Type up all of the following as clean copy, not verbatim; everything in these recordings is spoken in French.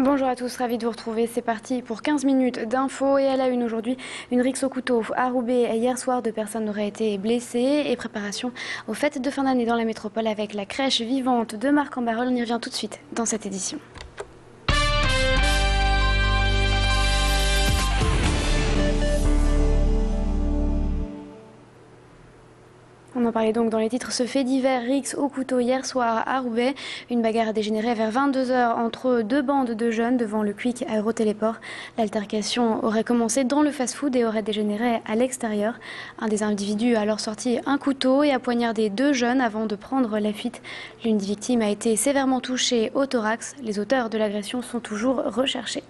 Bonjour à tous, ravi de vous retrouver. C'est parti pour 15 minutes d'infos et à la une aujourd'hui, une rixe au couteau à Roubaix. Hier soir, 2 personnes auraient été blessées et préparation aux fêtes de fin d'année dans la métropole avec la crèche vivante de Marc-en-Barœul. On y revient tout de suite dans cette édition. On en parlait donc dans les titres. Ce fait divers, rixe au couteau hier soir à Roubaix. Une bagarre a dégénéré vers 22 h entre 2 bandes de jeunes devant le Quick Aérotéléport. L'altercation aurait commencé dans le fast-food et aurait dégénéré à l'extérieur. Un des individus a alors sorti un couteau et a poignardé 2 jeunes avant de prendre la fuite. L'une des victimes a été sévèrement touchée au thorax. Les auteurs de l'agression sont toujours recherchés.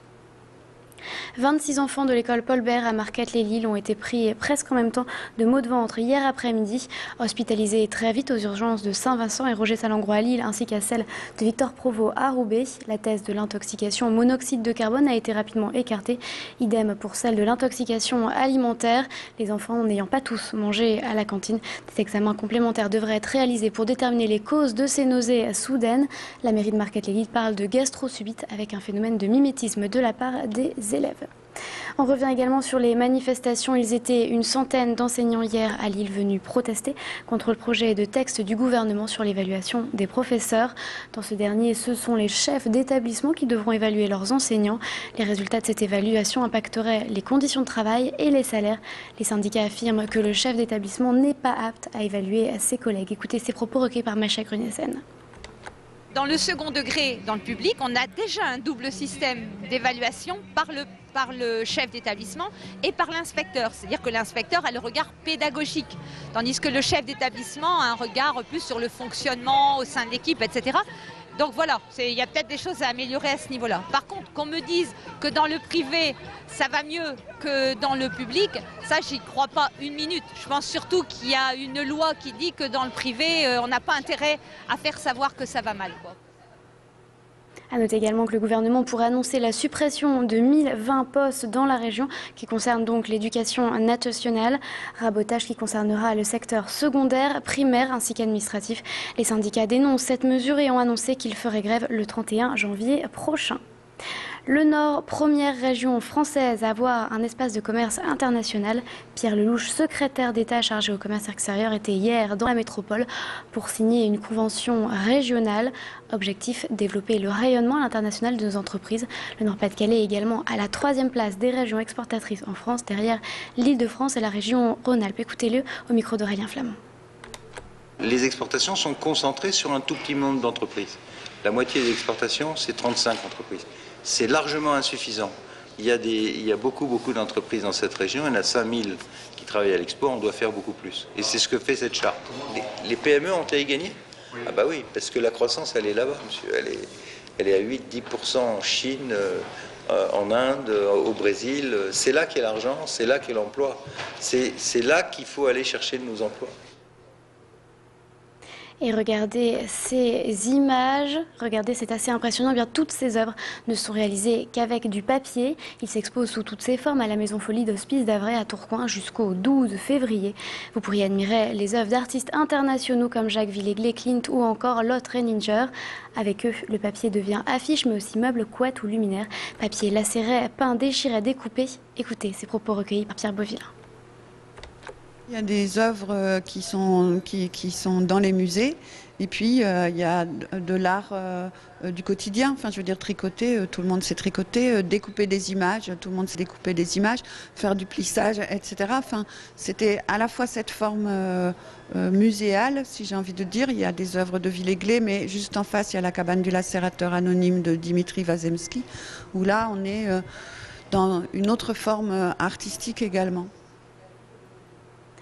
26 enfants de l'école Paul Bert à Marquette-les-Lilles ont été pris presque en même temps de maux de ventre hier après-midi, hospitalisés très vite aux urgences de Saint-Vincent et Roger Salengro à Lille ainsi qu'à celle de Victor Provost à Roubaix. La thèse de l'intoxication au monoxyde de carbone a été rapidement écartée, idem pour celle de l'intoxication alimentaire, les enfants n'ayant pas tous mangé à la cantine. Des examens complémentaires devraient être réalisés pour déterminer les causes de ces nausées soudaines. La mairie de Marquette-les-Lilles parle de gastro subite avec un phénomène de mimétisme de la part des élèves. On revient également sur les manifestations. Ils étaient une centaine d'enseignants hier à Lille venus protester contre le projet de texte du gouvernement sur l'évaluation des professeurs. Dans ce dernier, ce sont les chefs d'établissement qui devront évaluer leurs enseignants. Les résultats de cette évaluation impacteraient les conditions de travail et les salaires. Les syndicats affirment que le chef d'établissement n'est pas apte à évaluer ses collègues. Écoutez ces propos recueillis par Macha Gruniesen. Dans le second degré, dans le public, on a déjà un double système d'évaluation par le chef d'établissement et par l'inspecteur. C'est-à-dire que l'inspecteur a le regard pédagogique, tandis que le chef d'établissement a un regard plus sur le fonctionnement au sein de l'équipe, etc. Donc voilà, il y a peut-être des choses à améliorer à ce niveau-là. Par contre, qu'on me dise que dans le privé, ça va mieux que dans le public, ça, j'y crois pas une minute. Je pense surtout qu'il y a une loi qui dit que dans le privé, on n'a pas intérêt à faire savoir que ça va mal, quoi. A noter également que le gouvernement pourrait annoncer la suppression de 1020 postes dans la région qui concerne donc l'éducation nationale, rabotage qui concernera le secteur secondaire, primaire ainsi qu'administratif. Les syndicats dénoncent cette mesure et ont annoncé qu'ils feraient grève le 31 janvier prochain. Le Nord, première région française à avoir un espace de commerce international. Pierre Lelouch, secrétaire d'État chargé au commerce extérieur, était hier dans la métropole pour signer une convention régionale. Objectif, développer le rayonnement à l'international de nos entreprises. Le Nord-Pas-de-Calais est également à la 3e place des régions exportatrices en France, derrière l'Île-de-France et la région Rhône-Alpes. Écoutez-le au micro d'Aurélien Flamand. Les exportations sont concentrées sur un tout petit nombre d'entreprises. La moitié des exportations, c'est 35 entreprises. C'est largement insuffisant. Il y a beaucoup d'entreprises dans cette région. Il y en a 5000 qui travaillent à l'export. On doit faire beaucoup plus. Et c'est ce que fait cette charte. Les PME ont à y gagner ? Ah bah oui, parce que la croissance, elle est là-bas, monsieur. Elle est à 8-10% en Chine, en Inde, au Brésil. C'est là qu'est l'argent, c'est là qu'est l'emploi. C'est là qu'il faut aller chercher de nos emplois. Et regardez ces images, regardez, c'est assez impressionnant. Eh bien, toutes ces œuvres ne sont réalisées qu'avec du papier. Il s'expose sous toutes ses formes à la Maison Folie d'Hospice d'Avray à Tourcoing jusqu'au 12 février. Vous pourriez admirer les œuvres d'artistes internationaux comme Jacques Villeglé, Klimt ou encore Lotte Renninger. Avec eux, le papier devient affiche, mais aussi meuble, couette ou luminaire. Papier lacéré, peint, déchiré, découpé. Écoutez ces propos recueillis par Pierre Beauvillain. Il y a des œuvres qui sont dans les musées et puis il y a de l'art du quotidien, enfin je veux dire tricoter, tout le monde sait tricoter, découper des images, tout le monde sait découper des images, faire du plissage, etc. Enfin, c'était à la fois cette forme muséale, si j'ai envie de dire. Il y a des œuvres de Villeglé, mais juste en face il y a la cabane du lacérateur anonyme de Dimitri Vazemski, où là on est dans une autre forme artistique également.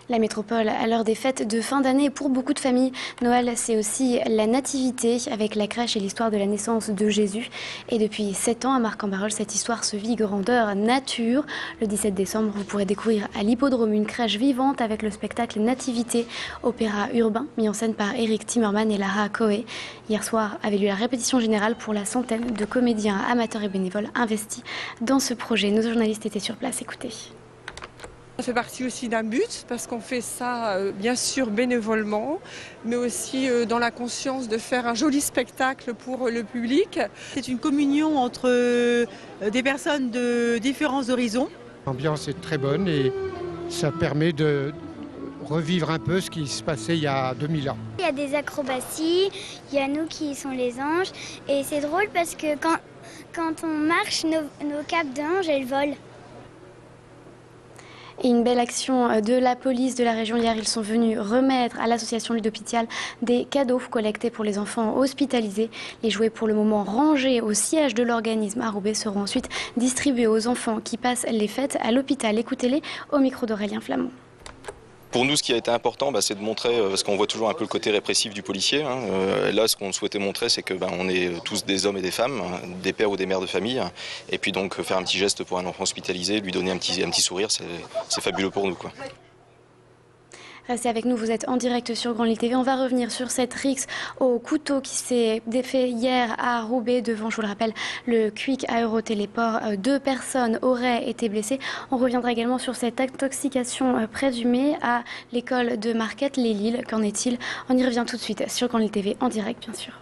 La métropole à l'heure des fêtes de fin d'année. Pour beaucoup de familles, Noël, c'est aussi la nativité avec la crèche et l'histoire de la naissance de Jésus. Et depuis 7 ans, à Marc-en-Barœul, cette histoire se vit grandeur nature. Le 17 décembre, vous pourrez découvrir à l'hippodrome une crèche vivante avec le spectacle Nativité, opéra urbain mis en scène par Eric Timmerman et Lara Coé. Hier soir avait lieu la répétition générale pour la centaine de comédiens amateurs et bénévoles investis dans ce projet. Nos journalistes étaient sur place. Écoutez. Ça fait partie aussi d'un but, parce qu'on fait ça bien sûr bénévolement, mais aussi dans la conscience de faire un joli spectacle pour le public. C'est une communion entre des personnes de différents horizons. L'ambiance est très bonne et ça permet de revivre un peu ce qui se passait il y a 2000 ans. Il y a des acrobaties, il y a nous qui sont les anges, et c'est drôle parce que quand on marche, nos capes d'anges, elles volent. Et une belle action de la police de la région. Hier, ils sont venus remettre à l'association Ludopitiale des cadeaux collectés pour les enfants hospitalisés. Les jouets pour le moment rangés au siège de l'organisme à Roubaix seront ensuite distribués aux enfants qui passent les fêtes à l'hôpital. Écoutez-les au micro d'Aurélien Flamand. Pour nous, ce qui a été important, c'est de montrer, parce qu'on voit toujours un peu le côté répressif du policier. Là, ce qu'on souhaitait montrer, c'est que on est tous des hommes et des femmes, des pères ou des mères de famille. Et puis donc faire un petit geste pour un enfant hospitalisé, lui donner un petit sourire, c'est fabuleux pour nous, quoi. Restez avec nous, vous êtes en direct sur Grand Lille TV. On va revenir sur cette rixe au couteau qui s'est défait hier à Roubaix devant, je vous le rappelle, le Quick Aérotéléport. 2 personnes auraient été blessées. On reviendra également sur cette intoxication présumée à l'école de Marquette, les Lilles. Qu'en est-il? On y revient tout de suite sur Grand Lille TV en direct, bien sûr.